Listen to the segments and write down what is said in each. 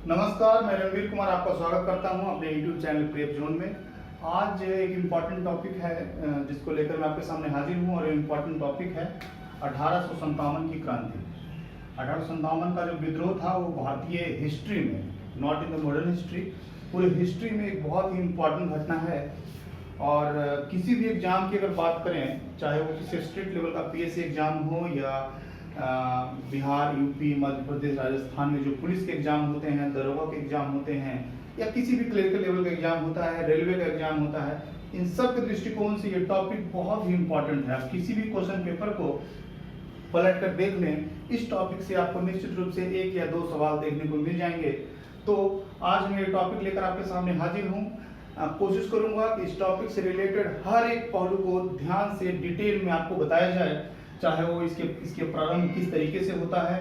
नमस्कार, मैं रणवीर कुमार आपका स्वागत करता हूं अपने YouTube चैनल प्रेप जोन में। आज एक इम्पॉर्टेंट टॉपिक है जिसको लेकर मैं आपके सामने हाजिर हूं और इम्पॉर्टेंट टॉपिक है 1857 की क्रांति। 1857 का जो विद्रोह था वो भारतीय हिस्ट्री में, not in the modern history, पूरी हिस्ट्री में एक बहुत ही इम्पॉर्टेंट घटना है। और किसी भी एग्जाम की अगर बात करें, चाहे वो किसी स्टेट लेवल का PSC एग्जाम हो या बिहार, यूपी, मध्य प्रदेश, राजस्थान में जो पुलिस के एग्जाम होते हैं, दरोगा के एग्जाम होते हैं, या किसी भी क्लरिकल लेवल का एग्जाम होता है, रेलवे का एग्जाम होता है, इन सब के दृष्टिकोण से ये टॉपिक बहुत ही इम्पोर्टेंट है। आप किसी भी क्वेश्चन पेपर को पलट कर देख लें, इस टॉपिक से आपको निश्चित रूप से 1 या 2 सवाल देखने को मिल जाएंगे। तो आज मैं ये टॉपिक लेकर आपके सामने हाजिर हूँ। कोशिश करूंगा कि इस टॉपिक से रिलेटेड हर एक पहलू को ध्यान से डिटेल में आपको बताया जाए, चाहे वो इसके प्रारंभ किस तरीके से होता है,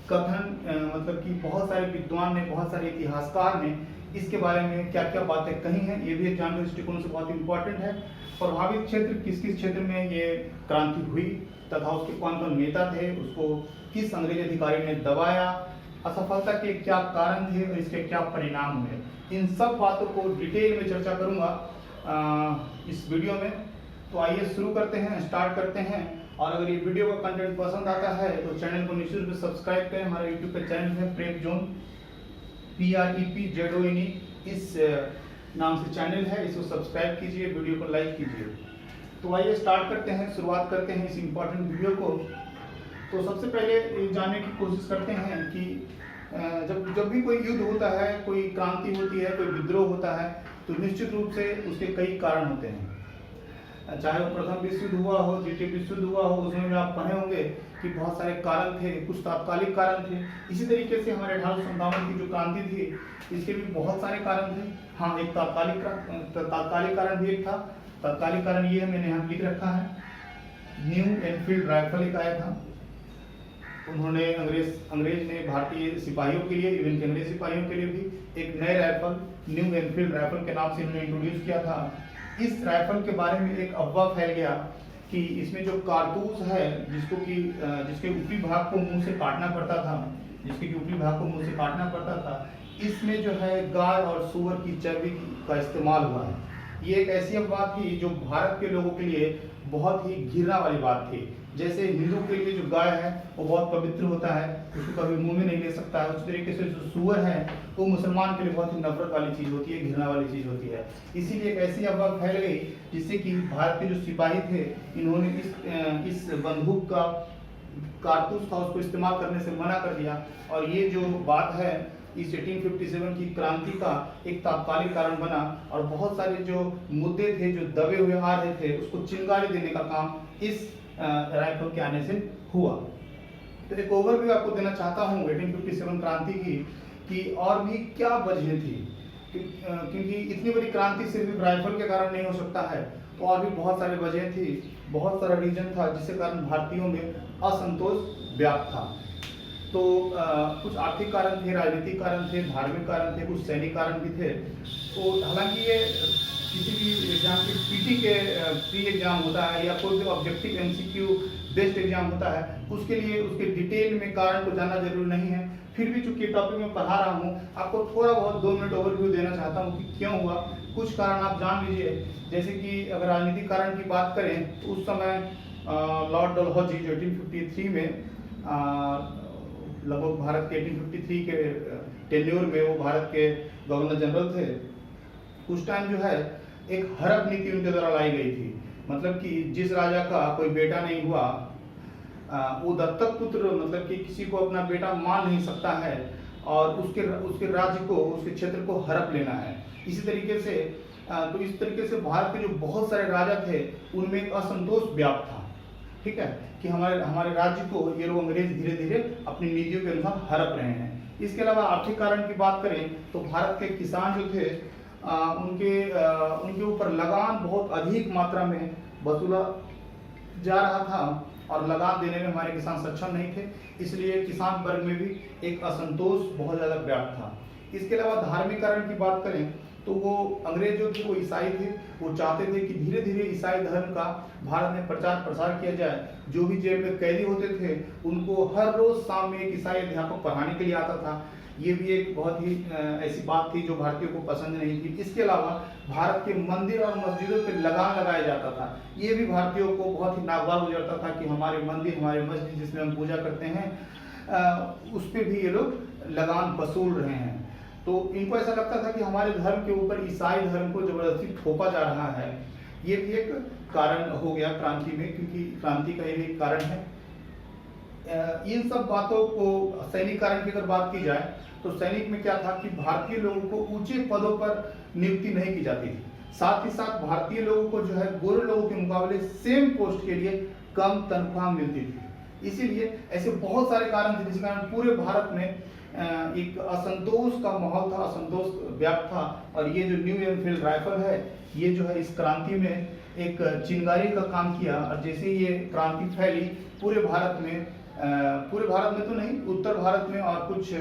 कथन मतलब कि बहुत सारे विद्वान ने, बहुत सारे इतिहासकार ने इसके बारे में क्या क्या बातें कही हैं, ये भी एग्जाम के दृष्टिकोण से बहुत इंपॉर्टेंट है। प्रभावित क्षेत्र किस किस क्षेत्र में ये क्रांति हुई तथा उसके कौन कौन नेता थे, उसको किस अंग्रेज अधिकारी ने दबाया, असफलता के क्या कारण थे और इसके क्या परिणाम हुए, इन सब बातों को डिटेल में चर्चा करूंगा इस वीडियो में। तो आइए शुरू करते हैं, स्टार्ट करते हैं। और अगर ये वीडियो का कंटेंट पसंद आता है तो चैनल को निश्चित रूप से सब्सक्राइब करें। हमारा यूट्यूब का चैनल है प्रेप जोन, PREPZONE, इस नाम से चैनल है, इसको सब्सक्राइब कीजिए, वीडियो को लाइक कीजिए। तो आइए स्टार्ट करते हैं, शुरुआत करते हैं इस इम्पोर्टेंट वीडियो को। तो सबसे पहले ये जानने की कोशिश करते हैं कि जब भी कोई युद्ध होता है, कोई क्रांति होती है, कोई विद्रोह होता है, तो निश्चित रूप से उसके कई कारण होते हैं। चाहे वो प्रथम विश्व युद्ध हुआ हो, द्वितीय विश्व युद्ध हुआ हो, उसमें भी आप पढ़े होंगे कि बहुत सारे कारण थे, कुछ तात्कालिक कारण थे। इसी तरीके से हमारे 1857 की जो क्रांति थी, इसके भी बहुत सारे कारण थे। हाँ, एक तात्कालिक कारण भी एक था। तात्कालिक कारण ये है, मैंने यहाँ लिख रखा है, न्यू एनफील्ड राइफल एक आया था। उन्होंने अंग्रेज ने भारतीय सिपाहियों के लिए, इवन के अंग्रेज सिपाहियों के लिए भी एक नए राइफल न्यू एनफील्ड राइफल के नाम से इन्होंने इंट्रोड्यूस किया था। इस राइफल के बारे में एक अफवाह फैल गया कि इसमें जो कारतूस है, जिसके ऊपरी भाग को मुंह से काटना पड़ता था, इसमें जो है गाय और सूअर की चर्बी का इस्तेमाल हुआ है। ये एक ऐसी अफवाह थी जो भारत के लोगों के लिए बहुत ही घृणा वाली बात थी। जैसे हिंदू के लिए जो गाय है वो बहुत पवित्र होता है, उसको कभी मुंह में नहीं ले सकता है, उस तरीके से जो सूअर है वो मुसलमान के लिए बहुत ही नफरत वाली चीज होती है, घृणा वाली चीज होती है। इसीलिए एक ऐसी अफवाह फैल गई जिससे कि भारत के जो सिपाही थे, इन्होंने इस बंदूक का कारतूस था उसको इस्तेमाल करने से मना कर दिया। और ये जो बात है, इस 1857 की क्रांति का एक तात्कालिक कारण बना और बहुत सारे जो मुद्दे थे जो दबे हुए आ रहे थे, उसको चिंगारी देने का काम इस राइफल के आने से हुआ। तो एक ओवरव्यू आपको देना चाहता हूँ 1857 क्रांति की कि और भी क्या वजह थी, क्योंकि इतनी बड़ी क्रांति सिर्फ राइफल के कारण नहीं हो सकता है, तो और भी बहुत सारे वजह थी, बहुत सारा रीजन था जिसके कारण भारतीयों में असंतोष व्याप्त था। तो कुछ आर्थिक कारण थे, राजनीतिक कारण थे, धार्मिक कारण थे, कुछ सैनिक कारण भी थे। तो हालांकि ये किसी भी एग्जाम के PT के प्री एग्जाम होता है या कोई भी ऑब्जेक्टिव MCQ बेस्ड एग्जाम होता है, उसके लिए उसके डिटेल में कारण को जानना जरूरी नहीं है। फिर भी चूंकि टॉपिक में पढ़ा रहा हूँ, आपको थोड़ा बहुत 2 मिनट ओवरव्यू देना चाहता हूँ कि क्यों हुआ। कुछ कारण आप जान लीजिए। जैसे कि अगर राजनीतिक कारण की बात करें तो उस समय लॉर्ड डलहौजी जो 1853 में लगभग भारत के 1853 के टेन्योर में वो भारत के गवर्नर जनरल थे। उस टाइम जो है एक हड़प नीति उनके द्वारा लाई गई थी, मतलब कि जिस राजा का कोई बेटा नहीं हुआ वो दत्तक पुत्र, मतलब कि किसी को अपना बेटा मान नहीं सकता है और उसके राज्य को, उसके क्षेत्र को हड़प लेना है। इसी तरीके से तो इस तरीके से भारत के जो बहुत सारे राजा थे उनमें एक असंतोष व्याप्त था, ठीक है, कि हमारे राज्य को ये लोग अंग्रेज धीरे धीरे अपनी नीतियों के अनुसार हड़प रहे हैं। इसके अलावा आर्थिक कारण की बात करें तो भारत के किसान जो थे उनके ऊपर लगान बहुत अधिक मात्रा में वसूला जा रहा था और लगान देने में हमारे किसान सक्षम नहीं थे, इसलिए किसान वर्ग में भी एक असंतोष बहुत ज़्यादा व्याप्त था। इसके अलावा धार्मिक कारण की बात करें तो वो अंग्रेज जो थे वो ईसाई थे, वो चाहते थे कि धीरे धीरे ईसाई धर्म का भारत में प्रचार प्रसार किया जाए। जो भी जेल में कैदी होते थे उनको हर रोज शाम में एक ईसाई अध्यापक पढ़ाने के लिए आता था। ये भी एक बहुत ही ऐसी बात थी जो भारतीयों को पसंद नहीं थी। इसके अलावा भारत के मंदिर और मस्जिदों पर लगान लगाया जाता था। ये भी भारतीयों को बहुत ही नागवार गुजरता था कि हमारे मंदिर, हमारे मस्जिद जिसमें हम पूजा करते हैं, उस पर भी ये लोग लगान वसूल रहे हैं। तो इनको ऐसा लगता था कि हमारे धर्म के ऊपर ईसाई धर्म को जबरदस्ती थोपा जा रहा है। ये भी एक कारण हो गया क्रांति में, क्योंकि क्रांति का ये भी एक कारण है। इन सब बातों को, सैनिक कारण की अगर बात की जाए तो सैनिक में क्या था कि भारतीय लोगों को ऊंचे पदों पर नियुक्ति नहीं की जाती थी। साथ ही साथ भारतीय लोगों को जो है गोरे लोगों के मुकाबले सेम पोस्ट के लिए कम तनख्वाह मिलती थी। इसीलिए ऐसे बहुत सारे कारण थे जिस कारण पूरे भारत में एक असंतोष का माहौल था, असंतोष व्याप्त था। और ये जो न्यू एनफील्ड राइफल है, ये जो है इस क्रांति में एक चिंगारी का काम किया। और जैसे ये क्रांति फैली पूरे भारत में तो नहीं, उत्तर भारत में और कुछ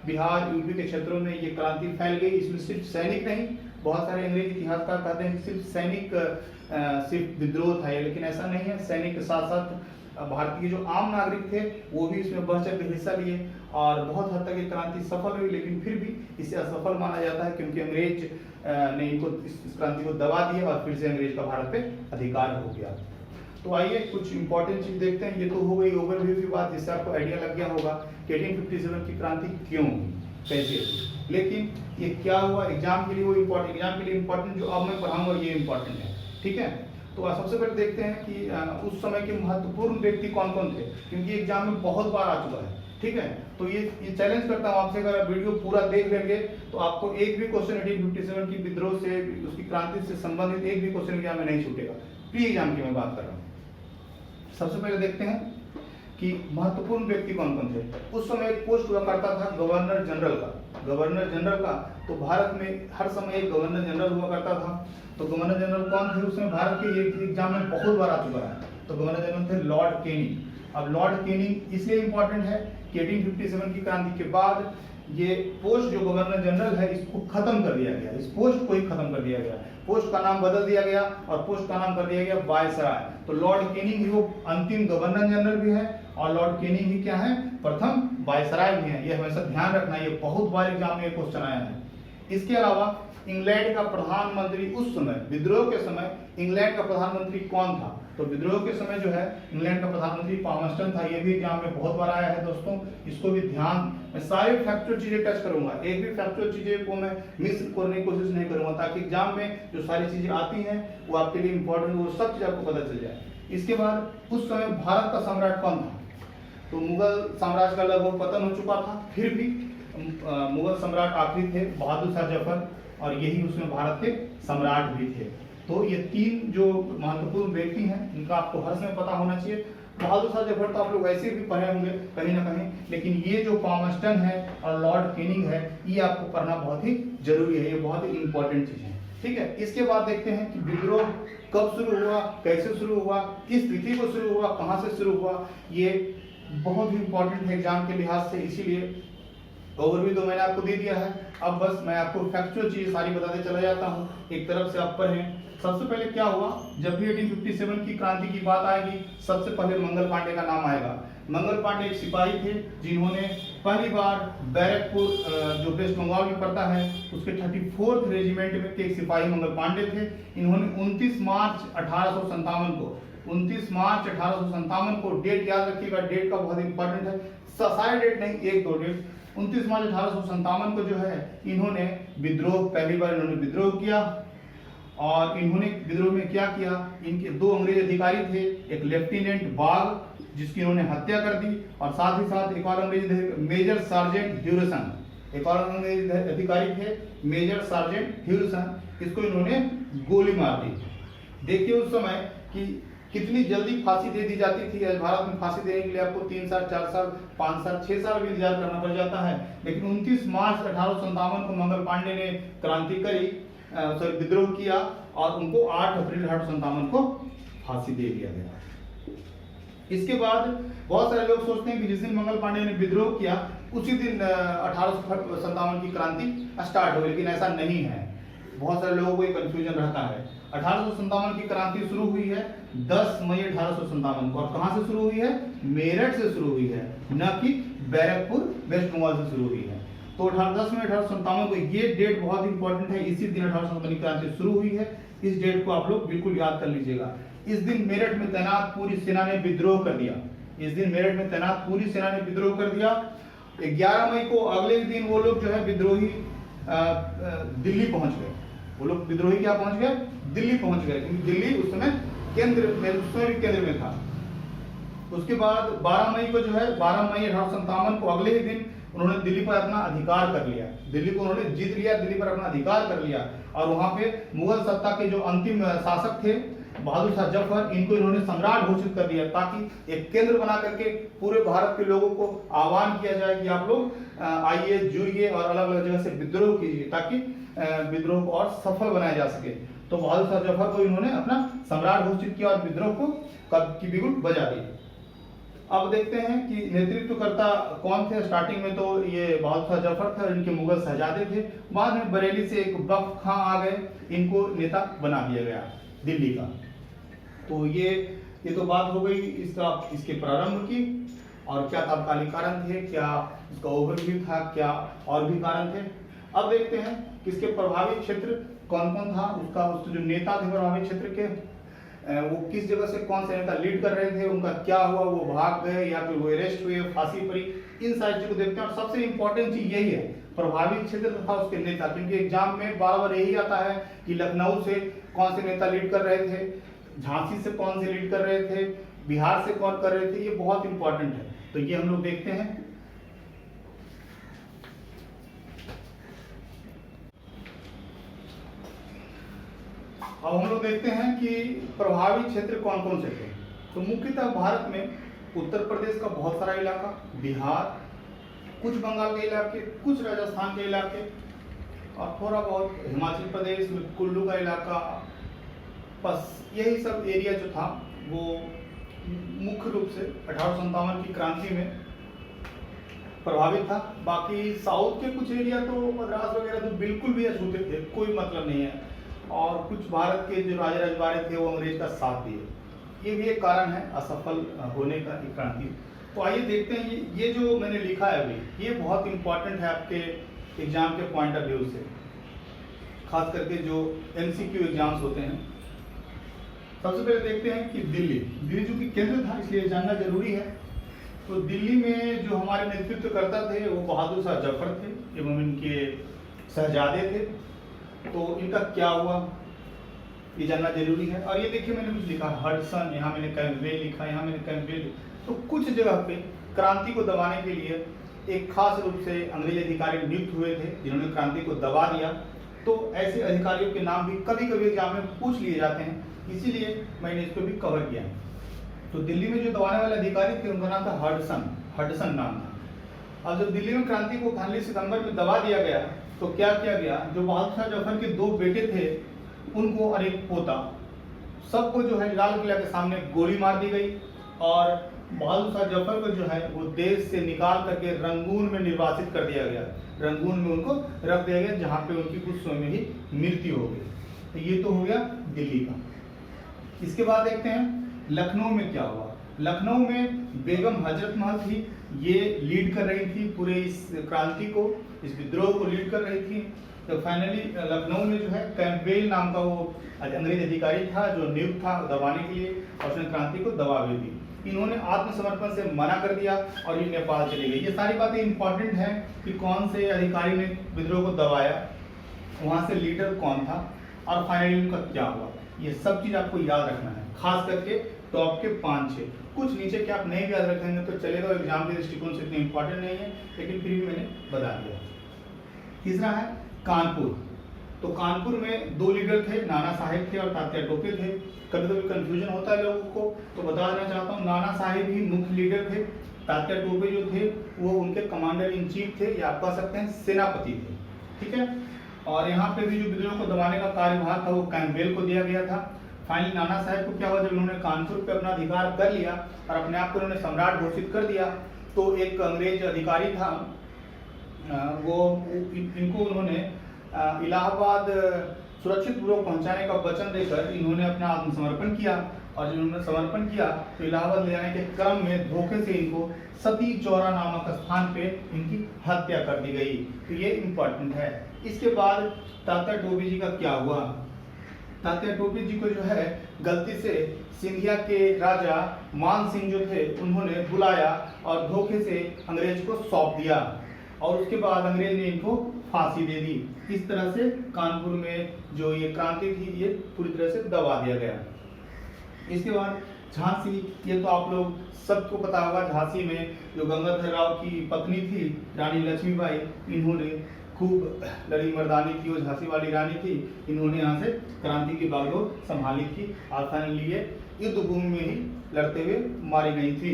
बिहार यूपी के क्षेत्रों में ये क्रांति फैल गई। इसमें सिर्फ सैनिक नहीं, बहुत सारे अंग्रेज इतिहासकार कहते हैं कि सिर्फ सैनिक सिर्फ विद्रोह था, लेकिन ऐसा नहीं है। सैनिक के साथ साथ भारतीय जो आम नागरिक थे वो भी इसमें बढ़ चढ़ के हिस्सा लिए और बहुत हद तक ये क्रांति सफल हुई। लेकिन फिर भी इसे असफल माना जाता है क्योंकि अंग्रेज ने इनको इस क्रांति को दबा दिया और फिर से अंग्रेज का भारत पे अधिकार हो गया। तो आइए कुछ इंपॉर्टेंट चीज देखते हैं। ये तो हो गई ओवरव्यू की बात, जिससे आपको आइडिया लग गया होगा कि 1857 की क्रांति क्यों हुई, कैसे। लेकिन ये क्या हुआ, एग्जाम के लिए वो एग्जाम के लिए इम्पोर्टेंट जो अब मैं पढ़ाऊंगा ये इम्पोर्टेंट है, ठीक है। तो सबसे पहले देखते हैं कि उस समय के महत्वपूर्ण व्यक्ति कौन कौन थे, क्योंकि एग्जाम में बहुत बार आ चुका है, ठीक है। तो ये चैलेंज करता हूँ आपसे, अगर आप वीडियो पूरा देख लेंगे तो आपको एक भी क्वेश्चन 1857 की विद्रोह से, उसकी क्रांति से संबंधित एक भी क्वेश्चन एग्जाम में नहीं छूटेगा। प्री एग्जाम की मैं बात कर रहा हूँ। सबसे पहले देखते हैं कि महत्वपूर्ण व्यक्ति कौन कौन थे। उस समय एक पोस्ट हुआ करता था गवर्नर जनरल का। गवर्नर जनरल का तो भारत में हर समय एक गवर्नर जनरल हुआ करता था। तो गवर्नर जनरल कौन थे, उसमें भारत के एग्जाम में बहुत बार आ चुका है। तो गवर्नर जनरल थे लॉर्ड कैनिंग। अब लॉर्ड कैनिंग इसलिए इंपॉर्टेंट है कि 1857 की क्रांति के बाद ये पोस्ट जो गवर्नर जनरल है इसको खत्म कर दिया गया, इस पोस्ट को ही खत्म कर दिया गया। पोस्ट का नाम बदल दिया गया और पोस्ट का नाम कर दिया गया वायसराय। तो लॉर्ड कैनिंग ही वो अंतिम गवर्नर जनरल भी है और लॉर्ड कैनिंग ही क्या है, प्रथम वायसराय भी है। ये हमेशा ध्यान रखना, ये बहुत बार एग्जाम में क्वेश्चन आया है। इसके अलावा इंग्लैंड का प्रधानमंत्री उस समय विद्रोह के समय इंग्लैंड का प्रधानमंत्री कौन था, तो विद्रोह के समय जो है इंग्लैंड का प्रधानमंत्री पामस्टन था। ये भी एग्जाम में बहुत बार आया है दोस्तों, इसको भी ध्यान, मैं सारी फैक्चुअल चीजें टच करूंगा, एक भी फैक्चुअल चीजें को मैं मिस करने की कोशिश नहीं करूंगा, ताकि एग्जाम में जो सारी चीजें आती हैं वो आपके लिए इंपॉर्टेंट, वो सब चीज आपको पता चल जाए। इसके बाद उस समय भारत का सम्राट कौन था, तो मुगल साम्राज्य का लगभग पतन हो चुका था, फिर भी मुगल सम्राट आखिरी थे बहादुर शाह जफर, और यही उसमें भारत के सम्राट भी थे। तो ये तीन जो महत्वपूर्ण व्यक्ति हैं इनका आपको हर समय पता होना चाहिए। बहादुर शाह जफर तो आप लोग ऐसे भी पढ़े होंगे कहीं ना कहीं, लेकिन ये जो पामस्टन है और लॉर्ड कैनिंग है ये आपको पढ़ना बहुत ही जरूरी है, ये बहुत ही इंपॉर्टेंट चीज है, ठीक है। इसके बाद देखते हैं कि विद्रोह कब शुरू हुआ, कैसे शुरू हुआ, किस तिथि को शुरू हुआ, कहाँ से शुरू हुआ, ये बहुत ही इंपॉर्टेंट है एग्जाम के लिहाज से। इसीलिए ओवरव्यू तो मैंने आपको दे दिया है, अब बस मैं आपको फैक्चुअल चीज सारी बताते चला जाता हूँ, एक तरफ से आप पढ़ें। सबसे पहले क्या हुआ, जब भी 1857 की क्रांति की बात आएगी सबसे पहले मंगल पांडे का नाम आएगा। मंगल पांडे एक सिपाही थे जिन्होंने पहली बार बैरकपुर जो वेस्ट बंगाल में पड़ता है उसके 34th रेजिमेंट में के एक सिपाही मंगल पांडे थे। इन्होंने 29 मार्च 1857 को डेट याद रखिएगा, डेट का बहुत इंपॉर्टेंट है, सारे डेट नहीं, एक दो डेट। 29 मार्च 1857 को जो है इन्होंने विद्रोह, पहली बार इन्होंने विद्रोह किया। और इन्होंने विद्रोह में क्या किया, इनके दो अंग्रेज अधिकारी थे, एक लेफ्टिनेंट बाग जिसकी इन्होंने हत्या कर दी, और साथ ही साथ एक और अंग्रेज मेजर सार्जेंट ह्यूरिसन, एक और अंग्रेज अधिकारी थे मेजर सार्जेंट ह्यूरिसन, इसको इन्होंने गोली मार दी। देखिए उस समय कि कितनी जल्दी फांसी दे दी जाती थी। आज भारत में फांसी देने के लिए आपको 3 साल 4 साल 5 साल 6 साल भी इंतजार करना पड़ जाता है, लेकिन 29 मार्च 1857 को मंगल पांडे ने क्रांति करी, विद्रोह किया और उनको 8 अप्रैल 1857 को फांसी दे दिया गया। इसके बाद बहुत सारे लोग सोचते हैं कि जिस दिन मंगल पांडे ने विद्रोह किया उसी दिन 1857 की क्रांति स्टार्ट हो गई, लेकिन ऐसा नहीं है। बहुत सारे लोगों को ये कंफ्यूजन रहता है। 1857 की क्रांति शुरू हुई है 10 मई 1857 को, और कहाँ से शुरू हुई है? मेरठ से शुरू हुई है, न कि बैरकपुर वेस्ट बंगाल से शुरू हुई है। तो 10 मई 1857 को ये डेट बहुत इंपॉर्टेंट है, इसी दिन 1857 की क्रांति शुरू हुई है। इस डेट को आप लोग बिल्कुल याद कर लीजिएगा। इस दिन मेरठ में तैनात पूरी सेना ने विद्रोह कर दिया। इस दिन मेरठ में तैनात पूरी सेना ने विद्रोह कर दिया। 11 मई को अगले दिन वो लोग जो है विद्रोही दिल्ली पहुंच गए। वो लोग विद्रोही क्या पहुंच गए? दिल्ली पहुंच गए, क्योंकि दिल्ली उस समय केंद्र में था। उसके बाद 12 मई को जो है 12 मई 1857 को अगले ही दिन उन्होंने दिल्ली पर अपना अधिकार कर लिया। दिल्ली को उन्होंने जीत लिया, दिल्ली पर अपना अधिकार कर लिया, और वहां पे मुगल सत्ता के जो अंतिम शासक थे बहादुर शाह जफर, इनको इन्होंने सम्राट घोषित कर दिया, ताकि एक केंद्र बना करके पूरे भारत के लोगों को आह्वान किया जाए कि आप लोग आइए, जुड़िए और अलग अलग जगह से विद्रोह कीजिए, ताकि विद्रोह को और सफल बनाया जा सके। तो बहादुर शाह जफर को इन्होंने अपना सम्राट घोषित किया और विद्रोह को की बिगुल बजा दी। अब देखते हैं कि नेतृत्वकर्ता कौन थे। स्टार्टिंग में तो ये बहादुर शाह जफर थे, इनके मुगल शहजादे थे। बाद में बरेली से एक बख्त खां आ गए, इनको नेता बना दिया गया दिल्ली का। तो ये तो बात हो गई इसके प्रारंभ की, और क्या तात्कालिक कारण थे, क्या इसका ओवरव्यू था, क्या और भी कारण थे। अब देखते हैं कि इसके प्रभावी क्षेत्र कौन कौन था, उसके जो नेता थे प्रभावी क्षेत्र के, वो किस जगह से कौन से नेता लीड कर रहे थे, उनका क्या हुआ, वो भाग गए या फिर वो अरेस्ट हुए, फांसी पड़ी, इन सारी चीजों को देखते हैं। और सबसे इंपॉर्टेंट चीज यही है, प्रभावी क्षेत्र तथा उसके नेता, क्योंकि एग्जाम में बार बार यही आता है कि लखनऊ से कौन से नेता लीड कर रहे थे, झांसी से कौन से लीड कर रहे थे, बिहार से कौन कर रहे थे, ये बहुत इंपॉर्टेंट है। तो ये हम लोग देखते हैं। अब हम लोग देखते हैं कि प्रभावी क्षेत्र कौन कौन से थे। तो मुख्यतः भारत में उत्तर प्रदेश का बहुत सारा इलाका, बिहार, कुछ बंगाल के इलाके, कुछ राजस्थान के इलाके, और थोड़ा बहुत हिमाचल प्रदेश में कुल्लू का इलाका, बस यही सब एरिया जो था वो मुख्य रूप से 1857 की क्रांति में प्रभावित था। बाकी साउथ के कुछ एरिया तो मद्रास वगैरह तो बिल्कुल भी अछूते थे, कोई मतलब नहीं है। और कुछ भारत के जो राजा रजवाड़े थे वो अंग्रेज का साथ दिए, ये भी एक कारण है असफल होने का क्रांति। तो आइए देखते हैं ये जो मैंने लिखा है अभी, ये बहुत इंपॉर्टेंट है आपके एग्जाम के पॉइंट ऑफ व्यू से, खास करके जो MCQ एग्जाम्स होते हैं। सबसे पहले देखते हैं कि दिल्ली जो कि केंद्र था, इसलिए जानना जरूरी है। तो दिल्ली में जो हमारे नेतृत्व करता थे वो बहादुर शाह जफर थे एवं इनके शहजादे थे। तो इनका क्या हुआ ये जानना जरूरी है। और ये देखिए मैंने कुछ लिखा हडसन, यहाँ मैंने कैम्पबेल लिखा, यहाँ मैंने कैम्पबेल। तो कुछ जगह पे क्रांति को दबाने के लिए एक खास रूप से अंग्रेज अधिकारी नियुक्त हुए थे जिन्होंने क्रांति को दबा दिया। तो ऐसे अधिकारियों के नाम भी कभी कभी एग्जाम में पूछ लिए जाते हैं, इसीलिए मैंने इसको भी कवर किया है। तो दिल्ली में जो दबाने वाले अधिकारी थे उनका नाम था हडसन नाम था। अब जब दिल्ली में क्रांति को फाइनली सितंबर में दबा दिया गया तो क्या किया गया, जो बहादुर शाह जफर के 2 बेटे थे उनको और एक पोता, सबको जो है लाल किला के सामने गोली मार दी गई, और बहादुर शाह जफर को जो है वो देश से निकाल करके रंगून में निर्वासित कर दिया गया। रंगून में उनको रख दिया गया, जहाँ पे उनकी कुछ समय में ही मृत्यु हो गई। तो ये तो हो गया दिल्ली का। इसके बाद देखते हैं लखनऊ में क्या हुआ। लखनऊ में बेगम हजरत महल थी, ये लीड कर रही थी पूरे इस क्रांति को, इस विद्रोह को लीड कर रही थी। तो फाइनली लखनऊ में जो है कैम्पबेल नाम का वो अंग्रेज अधिकारी था जो नियुक्त था दबाने के लिए, और उसने क्रांति को दबा भी दी। इन्होंने आत्मसमर्पण से मना कर दिया और ये नेपाल चले गए। ये सारी बातें इंपॉर्टेंट हैं कि कौन से अधिकारी ने विद्रोह को दबाया, वहाँ से लीडर कौन था, और फाइनली उनका क्या हुआ। ये सब चीज़ आपको याद रखना है, खास करके टॉप के 5-6। कुछ नीचे के आप नहीं याद रखेंगे तो चलेगा, एग्जाम के दृष्टिकोण से इतने इंपॉर्टेंट नहीं है, लेकिन फिर भी मैंने बता दिया। तीसरा है कानपुर। तो कानपुर में 2 लीडर थे, नाना साहेब थे और तात्या टोपे थे। कभी कभी कंफ्यूजन होता है लोगों को, तो बता देना चाहता हूँ, नाना साहेब ही मुख्य लीडर थे, तात्या टोपे जो थे वो उनके कमांडर इन चीफ थे, या आप कह सकते हैं सेनापति थे। ठीक है। और यहाँ पे भी जो विद्रोह को दबाने का कार्यभार था वो कैम्पबेल को दिया गया था। फाइनली नाना साहेब को क्या हुआ, जब उन्होंने कानपुर पे अपना अधिकार कर लिया और अपने आप को उन्होंने सम्राट घोषित कर दिया, तो एक अंग्रेज अधिकारी था वो इनको उन्होंने इलाहाबाद सुरक्षित पूर्वक पहुंचाने का वचन देकर इन्होंने अपना आत्मसमर्पण किया, और जब इन्होंने समर्पण किया तो इलाहाबाद ले जाने के क्रम में धोखे से इनको सती चौरा नामक स्थान पे इनकी हत्या कर दी गई। तो ये इम्पोर्टेंट है। इसके बाद तात्या टोपे जी का क्या हुआ? तात्या टोपे जी को जो है गलती से सिंधिया के राजा मान सिंह जो थे उन्होंने बुलाया और धोखे से अंग्रेज को सौंप दिया, और उसके बाद अंग्रेज ने इनको फांसी दे दी। इस तरह से कानपुर में जो ये क्रांति थी ये पूरी तरह से दबा दिया गया। इसके बाद झांसी, ये तो आप लोग सबको पता होगा, झांसी में जो गंगाधर राव की पत्नी थी रानी लक्ष्मीबाई, इन्होंने खूब लड़ी मर्दानी की, वो झांसी वाली रानी थी, इन्होंने यहाँ से क्रांति की बागडोर संभाली थी और फाइनली ये युद्ध भूमि में ही लड़ते हुए मारी गई थी।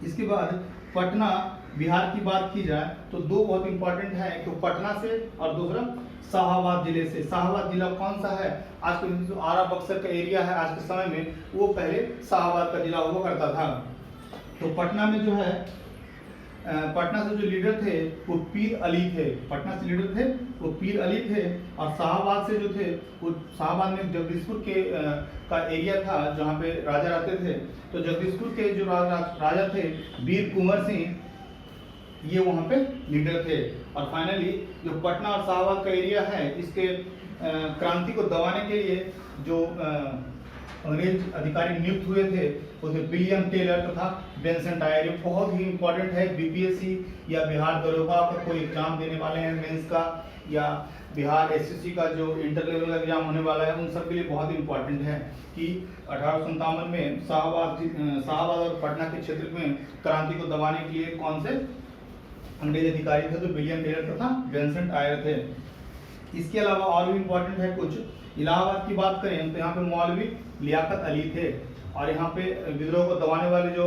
इसके बाद पटना बिहार की बात की जाए तो दो बहुत इंपॉर्टेंट है, एक तो पटना से और दूसरा शाहाबाद जिले से। शाहाबाद जिला कौन सा है? आज के जो आरा बक्सर का एरिया है आज के समय में, वो पहले शाहाबाद का जिला हुआ करता था। तो पटना में जो है पटना से जो लीडर थे वो पीर अली थे, पटना से लीडर थे वो पीर अली थे, और शाहाबाद से जो थे वो शाहाबाद में जगदीशपुर के का एरिया था जहाँ पे राजा रहते थे। तो जगदीशपुर के जो राजा थे वीर कुंवर सिंह, ये वहाँ पे लीडर थे। और फाइनली जो पटना और शाहाबाद का एरिया है, इसके क्रांति को दबाने के लिए जो अंग्रेज अधिकारी नियुक्त हुए थे वो थे विलियम टेलर तथा बेंसन टायर। ये बहुत ही इंपॉर्टेंट है, बीपीएससी या बिहार दरोगा का कोई एग्जाम देने वाले हैं मेंस का, या बिहार एसएससी का जो इंटर लेवल का एग्जाम होने वाला है, उन सब के लिए बहुत इंपॉर्टेंट है कि 1857 में शाहाबाद और पटना के क्षेत्र में क्रांति को दबाने के लिए कौन से अंग्रेज अधिकारी थे? तो विलियम टेलर तथा बेंसन टायर थे। इसके अलावा और भी इंपॉर्टेंट है कुछ। इलाहाबाद की बात करें तो यहाँ पे मौलवी लियाकत अली थे, और यहाँ पे विद्रोह को दबाने वाले जो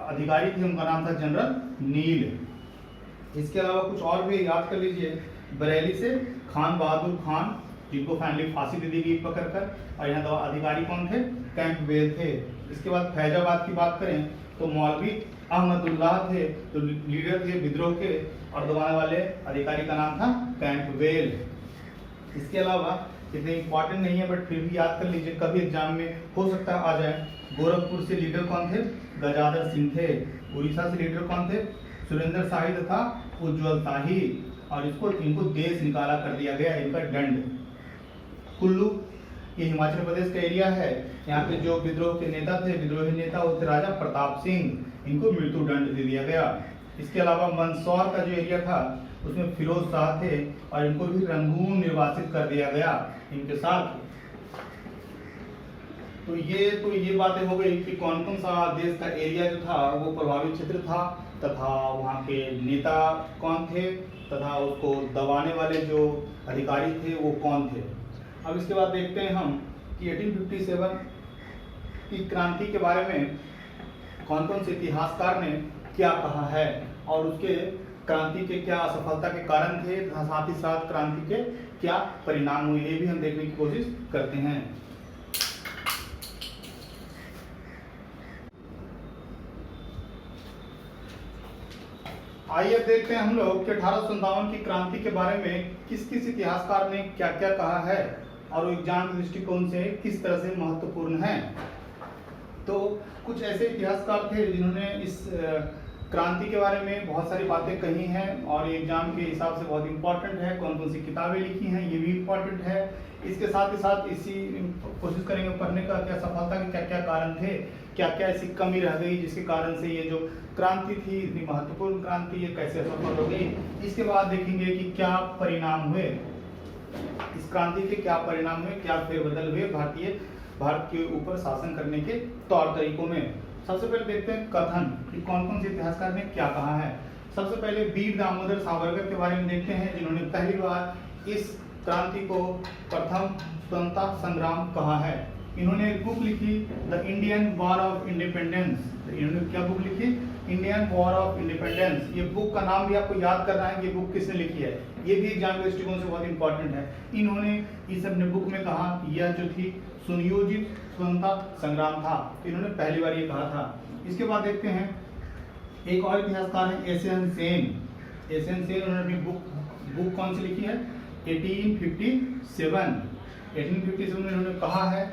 अधिकारी थे उनका नाम था जनरल नील। इसके अलावा कुछ और भी याद कर लीजिए। बरेली से खान बहादुर खान, जिनको फाइनली फांसी दे दी गई पकड़कर, और यहाँ अधिकारी कौन थे? कैंपबेल थे। इसके बाद फैजाबाद की बात करें तो मौलवी अहमदुल्लाह थे, तो लीडर थे विद्रोह के, और दबाने वाले अधिकारी का नाम था कैंपबेल। इसके अलावा इतने इंपॉर्टेंट नहीं है बट फिर भी याद कर लीजिए, कभी एग्जाम में हो सकता है आ जाए। गोरखपुर से लीडर कौन थे? गजाधर सिंह थे। उड़ीसा से लीडर कौन थे? सुरेंद्र शाही तथा उज्जवल शाही, और इनको देश निकाला कर दिया गया, इनका दंड। कुल्लू, ये हिमाचल प्रदेश का एरिया है, यहाँ पे जो विद्रोह के नेता थे, विद्रोही नेता वो थे राजा प्रताप सिंह, इनको मृत्यु दंड दे दिया गया। इसके अलावा मंदसौर का जो एरिया था उसमें फिरोज शाह थे, और इनको भी रंगून निर्वासित कर दिया गया इनके साथ। तो ये बातें हो गई कि कौन कौन सा देश का एरिया जो था वो प्रभावित क्षेत्र था, तथा वहाँ के नेता कौन थे, तथा उसको दबाने वाले जो अधिकारी थे वो कौन थे। अब इसके बाद देखते हैं हम कि 1857 की क्रांति के बारे में कौन कौन से इतिहासकार ने क्या कहा है, और उसके क्रांति के क्या असफलता के कारण थे, साथ ही साथ क्रांति के क्या परिणाम हुए, ये भी हम देखने की कोशिश करते हैं। आइए देखते हैं हम लोग कि 1857 की क्रांति के बारे में किस किस इतिहासकार ने क्या क्या कहा है, और एग्जाम के दृष्टिकोण से किस तरह से महत्वपूर्ण है। तो कुछ ऐसे इतिहासकार थे जिन्होंने इस क्रांति के बारे में बहुत सारी बातें कही हैं, और एग्जाम के हिसाब से बहुत इंपॉर्टेंट है। कौन कौन सी किताबें लिखी हैं ये भी इम्पॉर्टेंट है। इसके साथ ही साथ इसी कोशिश करेंगे पढ़ने का क्या सफलता के क्या क्या कारण थे, क्या क्या ऐसी कमी रह गई जिसके कारण से ये जो क्रांति थी, इतनी महत्वपूर्ण क्रांति, ये कैसे सफल हो गई। इसके बाद देखेंगे कि क्या परिणाम हुए, इस क्रांति के क्या परिणाम हुए, क्या फेरबदल हुए भारत के ऊपर शासन करने के तौर तरीकों में। सबसे पहले देखते हैं कथन कि कौन कौन से इतिहासकार ने क्या कहा है। सबसे पहले वीर दामोदर सावरकर के बारे में देखते हैं, जिन्होंने पहली बार इस क्रांति को प्रथम स्वतंत्रता संग्राम कहा है। इन्होंने एक बुक लिखी the Indian war of independence. इन्होंने क्या बुक लिखी? Indian war of independence. ये बुक का नाम भी आपको याद करना है कि ये बुक किसने लिखी है, ये भी एग्जाम के दृष्टिकोण से बहुत इंपॉर्टेंट है। इन्होंने इस अपने बुक में कहा कि यह जो थी सुनियोजित स्वतंत्रता संग्राम था, इन्होंने पहली बार ये कहा था। इसके बाद देखते हैं एक और इतिहासकार है S N Sen. S N Sen, उन्होंने अपनी बुक कौन सी लिखी है? 1857 में इन्होंने कहा है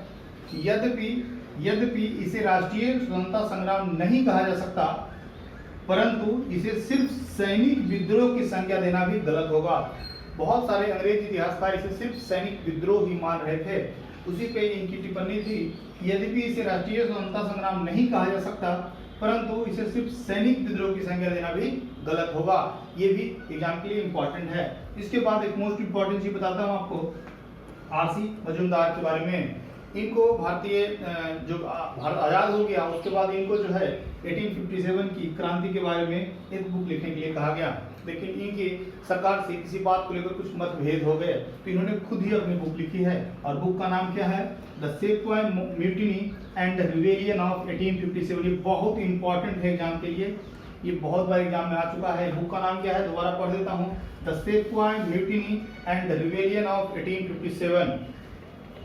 कि यद्यपि इसे राष्ट्रीय स्वतंत्रता संग्राम नहीं कहा जा सकता, परंतु इसे सिर्फ सैनिक विद्रोह की संज्ञा देना भी गलत होगा। बहुत सारे अंग्रेज इतिहासकार इसे सिर्फ सैनिक विद्रोह ही मान रहे थे। उसी पे इनकी टिप्पणी थी, यद्यपि इसे राष्ट्रीय स्वतंत्रता संग्राम नहीं कहा जा सकता, परंतु इसे सिर्फ सैनिक विद्रोह की संज्ञा देना भी गलत होगा। ये भी एग्जाम के लिए इंपॉर्टेंट है। इसके बाद एक मोस्ट इंपॉर्टेंट चीज बताता हूँ आपको, आरसी मजूमदार के बारे में। इनको भारतीय जो भारत आज़ाद हो गया उसके बाद इनको जो है 1857 की क्रांति के बारे में एक बुक लिखने के लिए कहा गया, लेकिन इनकी सरकार से किसी बात को लेकर कुछ मतभेद हो गए, तो इन्होंने खुद ही अपनी बुक लिखी है। और बुक का नाम क्या है? The sepoy mutiny and the rebellion of 1857। ये बहुत इंपॉर्टेंट है एग्जाम के लिए, ये बहुत बार एग्जाम में आ चुका है। बुक का नाम क्या है, दोबारा पढ़ देता हूँ, the sepoy mutiny and the rebellion of 1857।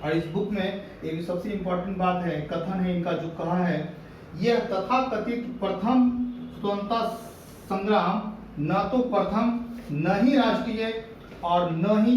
और इस बुक में एक सबसे इंपॉर्टेंट बात है, कथन है इनका जो कहा है, यह तथाकथित प्रथम स्वतंत्रता संग्राम न तो प्रथम, न ही राष्ट्रीय और न ही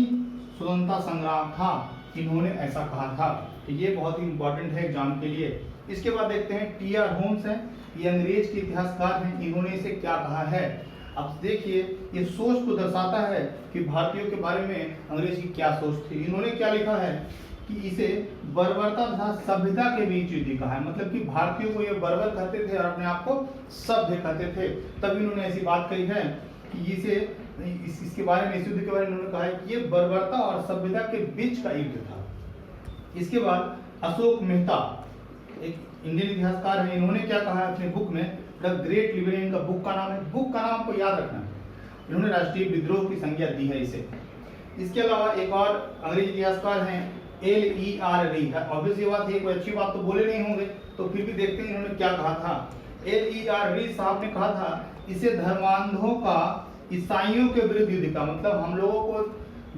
स्वतंत्रता संग्राम था। इन्होंने ऐसा कहा था। तो ये बहुत ही इंपॉर्टेंट है एग्जाम के लिए। इसके बाद देखते हैं टी.आर. होम्स हैं, ये अंग्रेज के इतिहासकार हैं, इन्होंने इसे क्या कहा है। अब देखिए, ये सोच को दर्शाता है कि भारतीयों के बारे में अंग्रेज की क्या सोच थी। इन्होंने क्या लिखा है कि इसे बर्बरता तथा सभ्यता के बीच युद्ध कहा है, मतलब कि भारतीयों को ये बर्बर कहते थे और अपने आप को सभ्य कहते थे। तब इन्होंने ऐसी बात कही है कि इसके बारे में, इस युद्ध के बारे में इन्होंने कहा है कि ये बर्बरता और सभ्यता के बीच का युद्ध था। इसके बाद अशोक मेहता, एक इंडियन इतिहासकार है, इन्होंने क्या कहा है अपने बुक में, द ग्रेट लिबरेशन का बुक का नाम है। बुक का नाम आपको याद रखना है, इन्होंने राष्ट्रीय विद्रोह की संज्ञा दी है इसे। इसके अलावा एक और अंग्रेज इतिहासकार हैं, L.E.R. री है। ऑब्वियस ये बात है, कोई अच्छी बात तो बोले नहीं होंगे, तो फिर भी देखते हैं इन्होंने क्या कहा था। L.E.R. री साहब ने कहा था, इसे धर्मांधों का ईसाइयों के विरुद्ध युद्ध का, मतलब हम लोगों को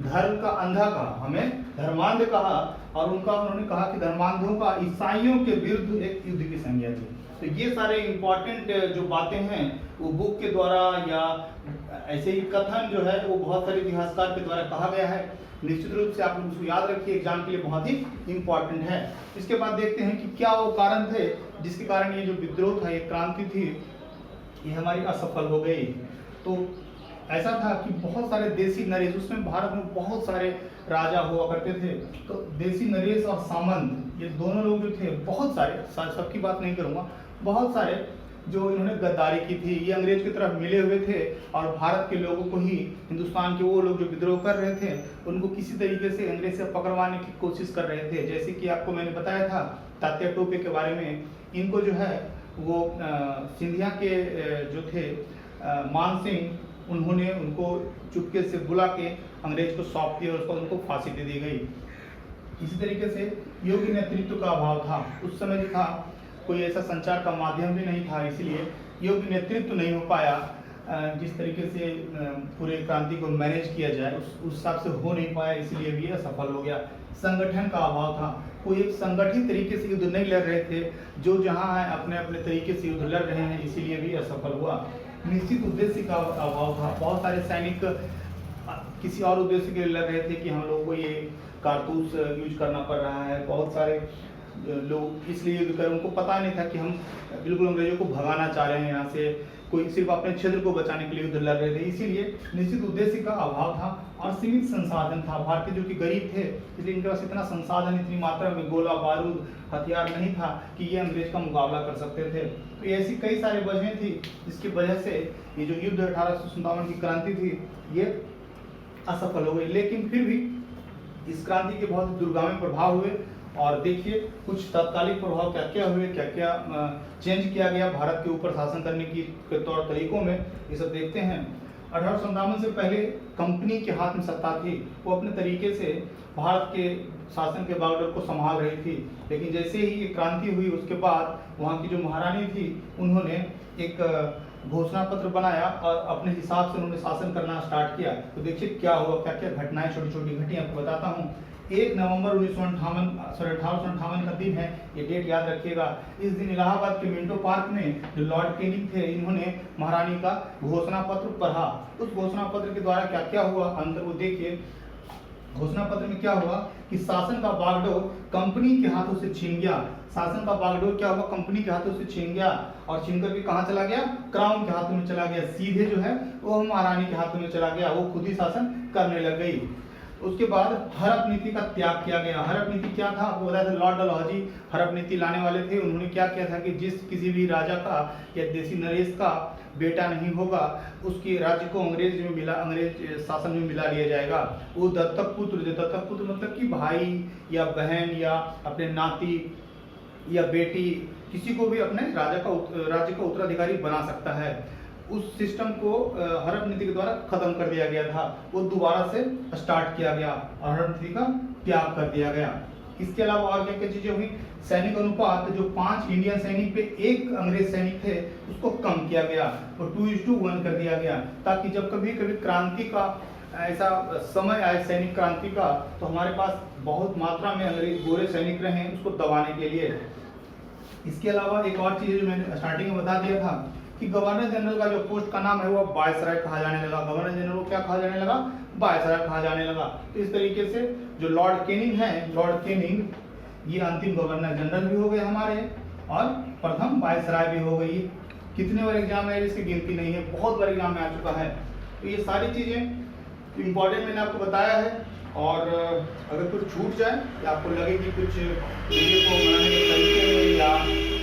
धर्म का अंधा कहा, हमें धर्मांध कहा, और उन्होंने कहा कि धर्मांधों का ईसाइयों के विरुद्ध एक युद्ध की संज्ञा दी। तो ये सारे इंपॉर्टेंट जो बातें हैं वो बुक के द्वारा या ऐसे ही कथन जो है वो बहुत सारे इतिहासकार के द्वारा कहा गया है। निश्चित रूप से आप लोग उसको याद रखिए, एग्जाम के लिए बहुत ही इंपॉर्टेंट है। इसके बाद देखते हैं कि क्या वो कारण थे जिसके कारण ये जो विद्रोह था, ये क्रांति थी, ये हमारी असफल हो गई। तो ऐसा था कि बहुत सारे देसी नरेश, उसमें भारत में बहुत सारे राजा हुआ करते थे, तो देसी नरेश और सामंत, ये दोनों लोग जो थे, बहुत सारे, सबकी बात नहीं करूँगा, बहुत सारे जो इन्होंने गद्दारी की थी, ये अंग्रेज की तरफ मिले हुए थे और भारत के लोगों को ही, हिंदुस्तान के वो लोग जो विद्रोह कर रहे थे उनको किसी तरीके से अंग्रेज से पकड़वाने की कोशिश कर रहे थे। जैसे कि आपको मैंने बताया था तात्या टोपे के बारे में, इनको जो है वो सिंधिया के जो थे मान सिंह, उन्होंने उनको चुपके से बुला के अंग्रेज को सौंप दिया और उसको उनको फांसी दे दी गई। इसी तरीके से योग्य नेतृत्व का अभाव था, उस समय जो था कोई ऐसा संचार का माध्यम भी नहीं था, इसलिए योग्य नेतृत्व नहीं हो पाया। जिस तरीके से पूरे क्रांति को मैनेज किया जाए उस हिसाब से हो नहीं पाया, इसलिए भी असफल हो गया। संगठन का अभाव था, कोई एक संगठित तरीके से युद्ध नहीं लड़ रहे थे, जो जहाँ है अपने अपने तरीके से युद्ध लड़ रहे हैं, इसीलिए भी असफल हुआ। निश्चित उद्देश्य का अभाव था, बहुत सारे सैनिक किसी और उद्देश्य के लिए लड़ रहे थे कि हम लोग को ये कारतूस यूज करना पड़ रहा है। बहुत सारे लोग इसलिए युद्ध कर, उनको पता नहीं था कि हम बिल्कुल अंग्रेजों को भगाना चाह रहे हैं यहाँ से, कोई सिर्फ अपने क्षेत्र को बचाने के लिए युद्ध लड़ रहे थे, इसीलिए निश्चित उद्देश्य का अभाव था। और सीमित संसाधन था, भारतीय जो कि गरीब थे, इसलिए इनके पास इतना संसाधन, इतनी मात्रा में गोला बारूद हथियार नहीं था कि ये अंग्रेज का मुकाबला कर सकते थे। तो ऐसी कई सारी वजहें थी जिसकी वजह से ये जो युद्ध 1857 की क्रांति थी ये असफल हो गई। लेकिन फिर भी इस क्रांति के बहुत दूरगामी प्रभाव हुए, और देखिए कुछ तात्कालिक प्रभाव क्या क्या हुए, क्या क्या चेंज किया गया भारत के ऊपर शासन करने की तौर तरीकों में, ये सब देखते हैं। 1857 से पहले कंपनी के हाथ में सत्ता थी, वो अपने तरीके से भारत के शासन के बागडोर को संभाल रही थी। लेकिन जैसे ही ये क्रांति हुई उसके बाद वहाँ की जो महारानी थी उन्होंने एक घोषणा पत्र बनाया और अपने हिसाब से उन्होंने शासन करना स्टार्ट किया। तो देखिए क्या हुआ, क्या क्या घटनाएं छोटी छोटी घटी आपको बताता हूँ। 1 नवंबर 1858 का दिन है, ये डेट याद रखिएगा। इस दिन इलाहाबाद के मिंटो पार्क में जो लॉर्ड कैनिंग थे, इन्होंने महारानी का घोषणा पत्र पढ़ा। उस घोषणा पत्र के द्वारा क्या क्या हुआ अंदर वो देखिए। घोषणा पत्र में क्या हुआ कि शासन का बागडोर कंपनी के हाथों से छीन गया। शासन का बागडोर क्या हुआ, कंपनी के हाथों से छीन गया और छीन करके कहाँ चला गया, क्राउन के हाथों में चला गया। सीधे जो है वो महारानी के हाथों में चला गया, वो खुद ही शासन करने लग गई। उसके बाद हड़प नीति का त्याग किया गया। हड़प नीति क्या था, आपको बताया था, लॉर्ड डलहौजी हड़प नीति लाने वाले थे। उन्होंने क्या किया था कि जिस किसी भी राजा का या देसी नरेश का बेटा नहीं होगा उसके राज्य को अंग्रेज शासन में मिला लिया जाएगा। वो दत्तक पुत्र, दत्तक पुत्र मतलब कि भाई या बहन या अपने नाती या बेटी, किसी को भी अपने राज्य का उत्तराधिकारी बना सकता है। उस सिस्टम को हड़प नीति के द्वारा खत्म कर दिया गया था, वो दोबारा से स्टार्ट किया गया और हड़प नीति का त्याग कर दिया गया। इसके अलावा और क्या क्या चीजें हुई, सैनिक अनुपात जो 5 इंडियन सैनिक पे 1 अंग्रेज सैनिक थे उसको कम किया गया और 2:1 कर दिया गया, ताकि जब कभी कभी क्रांति का ऐसा समय आए, सैनिक क्रांति का, तो हमारे पास बहुत मात्रा में अंग्रेज गोरे सैनिक रहे उसको दबाने के लिए। इसके अलावा एक और चीज जो मैंने स्टार्टिंग में बता दिया था कि गवर्नर जनरल का जो पोस्ट का नाम है वो वायसराय कहा जाने लगा। गवर्नर जनरल को क्या कहा जाने लगा, वायसराय कहा जाने लगा। तो इस तरीके से जो लॉर्ड कैनिंग है, लॉर्ड कैनिंग ये अंतिम गवर्नर जनरल भी हो गए हमारे और प्रथम वायसराय भी हो गई। कितने बार एग्जाम है इसकी गिनती नहीं है, बहुत बार एग्जाम में आ चुका है। तो ये सारी चीजें इंपॉर्टेंट मैंने आपको बताया है। और अगर कुछ छूट जाए या आपको लगे कि कुछ वीडियो को बनाने के तरीके में या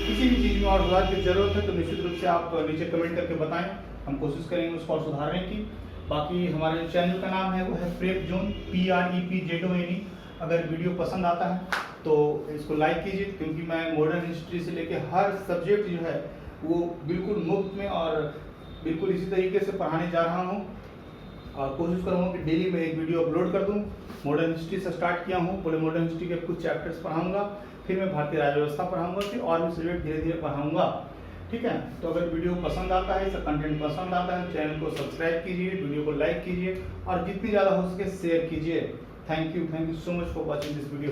किसी भी चीज़ में और सुधार की जरूरत है तो निश्चित रूप से आप नीचे कमेंट करके बताएं, हम कोशिश करेंगे उसको और सुधारने की। बाकी हमारे चैनल का नाम है वो है प्रेप जोन, PREPZONE। अगर वीडियो पसंद आता है तो इसको लाइक कीजिए, क्योंकि मैं मॉडर्न हिस्ट्री से लेके हर सब्जेक्ट जो है वो बिल्कुल मुफ्त में और बिल्कुल इसी तरीके से पढ़ाने जा रहा हूँ और कोशिश करूँगा कि डेली मैं एक वीडियो अपलोड कर दूँ। मॉडर्न हिस्ट्री से स्टार्ट किया हूँ, पूरे मॉडर्न हिस्ट्री के कुछ चैप्टर्स पढ़ाऊँगा, फिर मैं भारतीय राज्य व्यवस्था पढ़ाऊँगा, फिर और भी सब्जेक्ट धीरे धीरे पढ़ाऊँगा। ठीक है, तो अगर वीडियो पसंद आता है, इसका कंटेंट पसंद आता है, चैनल को सब्सक्राइब कीजिए, वीडियो को लाइक कीजिए और जितनी ज़्यादा हो सके शेयर कीजिए। Thank you so much for watching this video.